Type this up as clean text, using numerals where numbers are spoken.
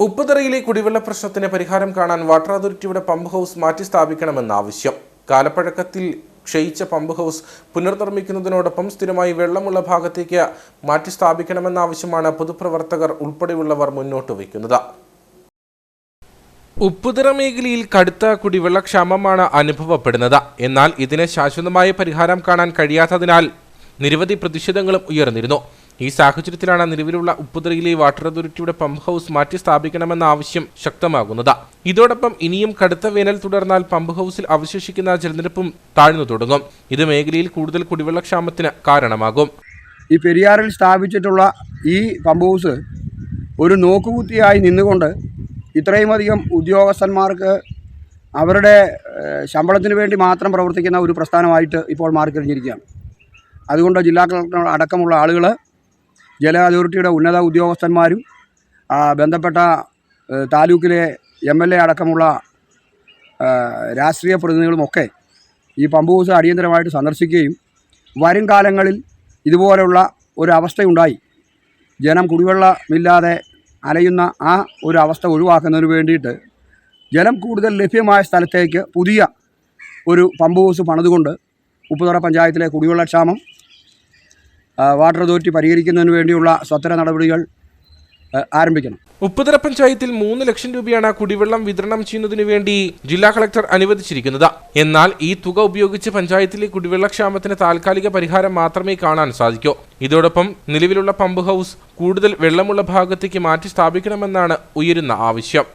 ഉപ്പുതറയിലെ കുടിവെള്ള പ്രശ്നത്തിന് പരിഹാരം കാണാൻ വാട്ടർ അതോറിറ്റിയുടെ പമ്പ് ഹൗസ് മാറ്റി സ്ഥാപിക്കണമെന്ന ആവശ്യം. കാലപ്പഴക്കത്തിൽ ക്ഷയിച്ച പമ്പ് ഹൗസ് പുനർനിർമ്മിക്കുന്നതിനോടൊപ്പം സ്ഥിരമായി വെള്ളമുള്ള ഭാഗത്തേക്ക് മാറ്റി സ്ഥാപിക്കണമെന്ന ആവശ്യമാണ് പൊതുപ്രവർത്തകർ ഉൾപ്പെടെയുള്ളവർ മുന്നോട്ട് വയ്ക്കുന്നത്. ഉപ്പുതറ മേഖലയിൽ കടുത്ത കുടിവെള്ളക്ഷാമമാണ് അനുഭവപ്പെടുന്നത്. എന്നാൽ ഇതിന് ശാശ്വതമായ പരിഹാരം കാണാൻ കഴിയാത്തതിനാൽ നിരവധി പ്രതിഷേധങ്ങളും ഉയർന്നിരുന്നു. ഈ സാഹചര്യത്തിലാണ് നിലവിലുള്ള ഉപ്പുതറയിലെ വാട്ടർ അതോറിറ്റിയുടെ പമ്പ് ഹൗസ് മാറ്റി സ്ഥാപിക്കണമെന്ന ആവശ്യം ശക്തമാകുന്നത്. ഇതോടൊപ്പം ഇനിയും കടുത്ത വേനൽ തുടർന്നാൽ പമ്പ് ഹൗസിൽ അവശേഷിക്കുന്ന ജലനിരപ്പും താഴ്ന്നു തുടങ്ങും. ഇത് മേഖലയിൽ കൂടുതൽ കുടിവെള്ളക്ഷാമത്തിന് കാരണമാകും. ഈ പെരിയാറിൽ സ്ഥാപിച്ചിട്ടുള്ള ഈ പമ്പ് ഹൗസ് ഒരു നോക്കുകുത്തിയായി നിന്നുകൊണ്ട് ഇത്രയുമധികം ഉദ്യോഗസ്ഥന്മാർക്ക് അവരുടെ ശമ്പളത്തിന് വേണ്ടി മാത്രം പ്രവർത്തിക്കുന്ന ഒരു പ്രസ്ഥാനമായിട്ട് ഇപ്പോൾ മാറിക്കഴിഞ്ഞിരിക്കുകയാണ്. അതുകൊണ്ട് ജില്ലാ കളക്ടർ അടക്കമുള്ള ആളുകൾ, ജല അതോറിറ്റിയുടെ ഉന്നത ഉദ്യോഗസ്ഥന്മാരും ബന്ധപ്പെട്ട താലൂക്കിലെ MLA അടക്കമുള്ള രാഷ്ട്രീയ പ്രതിനിധികളുമൊക്കെ ഈ പമ്പ് ഹൗസ് അടിയന്തരമായിട്ട് സന്ദർശിക്കുകയും വരും കാലങ്ങളിൽ ഇതുപോലുള്ള ഒരു അവസ്ഥയുണ്ടായി ജനം കുടിവെള്ളമില്ലാതെ അലയുന്ന ആ ഒരു അവസ്ഥ ഒഴിവാക്കുന്നതിന് വേണ്ടിയിട്ട് ജലം കൂടുതൽ ലഭ്യമായ സ്ഥലത്തേക്ക് പുതിയ ഒരു പമ്പ് ഹൗസ് പണിതുകൊണ്ട് ഉപ്പുതറ പഞ്ചായത്തിലെ കുടിവെള്ളക്ഷാമം വാട്ടർ അതോറിറ്റി പരിഹരിക്കുന്നതിന് വേണ്ടിയുള്ള സ്വത്തര നടപടികൾ ആരംഭിക്കണം. ഉപ്പുതറ പഞ്ചായത്തിൽ 3 ലക്ഷം രൂപയാണ് കുടിവെള്ളം വിതരണം ചെയ്യുന്നതിനു വേണ്ടി ജില്ലാ കളക്ടർ അനുവദിച്ചിരിക്കുന്നത്. എന്നാൽ ഈ തുക ഉപയോഗിച്ച് പഞ്ചായത്തിലെ കുടിവെള്ളക്ഷാമത്തിന് താൽക്കാലിക പരിഹാരം മാത്രമേ കാണാൻ സാധിക്കൂ. ഇതോടൊപ്പം നിലവിലുള്ള പമ്പ് ഹൗസ് കൂടുതൽ വെള്ളമുള്ള ഭാഗത്തേക്ക് മാറ്റി സ്ഥാപിക്കണമെന്നാണ് ഉയരുന്ന ആവശ്യം.